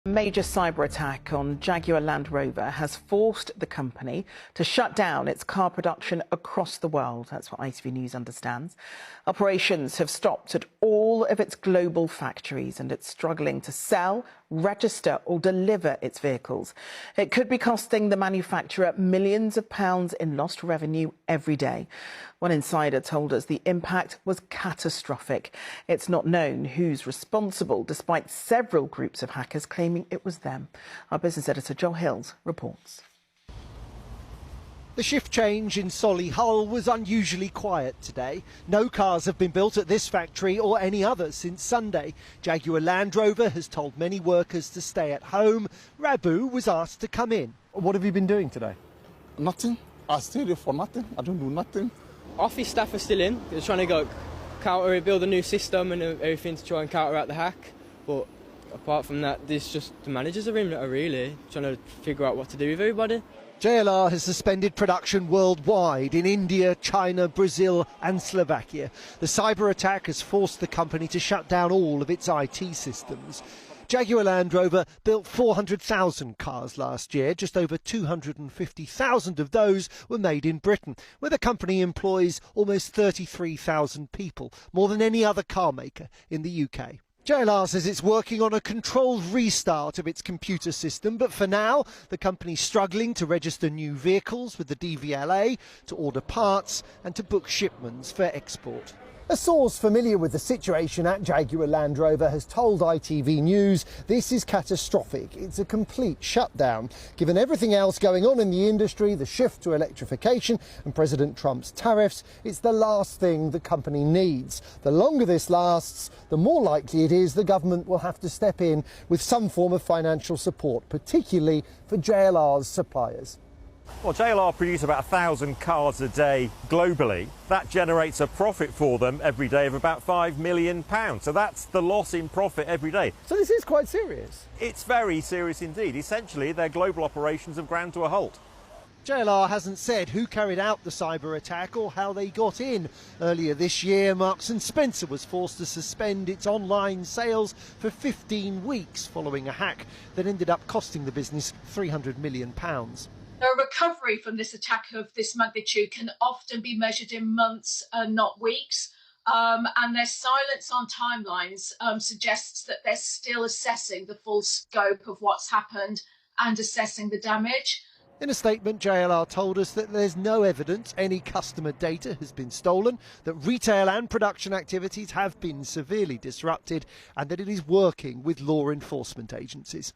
A major cyber attack on Jaguar Land Rover has forced the company to shut down its car production across the world. That's what ITV News understands. Operations have stopped at all of its global factories and it's struggling to sell, register or deliver its vehicles. It could be costing the manufacturer millions of pounds in lost revenue every day. One insider told us the impact was catastrophic. It's not known who's responsible, despite several groups of hackers claiming it was them. Our business editor Joel Hills reports. The shift change in Solihull was unusually quiet today. No cars have been built at this factory or any other since Sunday. Jaguar Land Rover has told many workers to stay at home. Rabu was asked to come in. What have you been doing today? Nothing. I stay there for nothing. I don't do nothing. Office staff are still in. They're trying to build a new system and everything to try and counteract the hack. But apart from that, there's just the managers are in really trying to figure out what to do with everybody. JLR has suspended production worldwide in India, China, Brazil and Slovakia. The cyber attack has forced the company to shut down all of its IT systems. Jaguar Land Rover built 400,000 cars last year. Just over 250,000 of those were made in Britain, where the company employs almost 33,000 people, more than any other car maker in the UK. JLR says it's working on a controlled restart of its computer system, but for now the company's struggling to register new vehicles with the DVLA, to order parts and to book shipments for export. A source familiar with the situation at Jaguar Land Rover has told ITV News this is catastrophic. It's a complete shutdown. Given everything else going on in the industry, the shift to electrification and President Trump's tariffs, it's the last thing the company needs. The longer this lasts, the more likely it is the government will have to step in with some form of financial support, particularly for JLR's suppliers. Well, JLR produce about 1,000 cars a day globally. That generates a profit for them every day of about £5 million. So that's the loss in profit every day. So this is quite serious. It's very serious indeed. Essentially, their global operations have ground to a halt. JLR hasn't said who carried out the cyber attack or how they got in. Earlier this year, Marks & Spencer was forced to suspend its online sales for 15 weeks following a hack that ended up costing the business £300 million. The recovery from this attack of this magnitude can often be measured in months and not weeks. And their silence on timelines suggests that they're still assessing the full scope of what's happened and assessing the damage. In a statement, JLR told us that there's no evidence any customer data has been stolen, that retail and production activities have been severely disrupted, and that it is working with law enforcement agencies.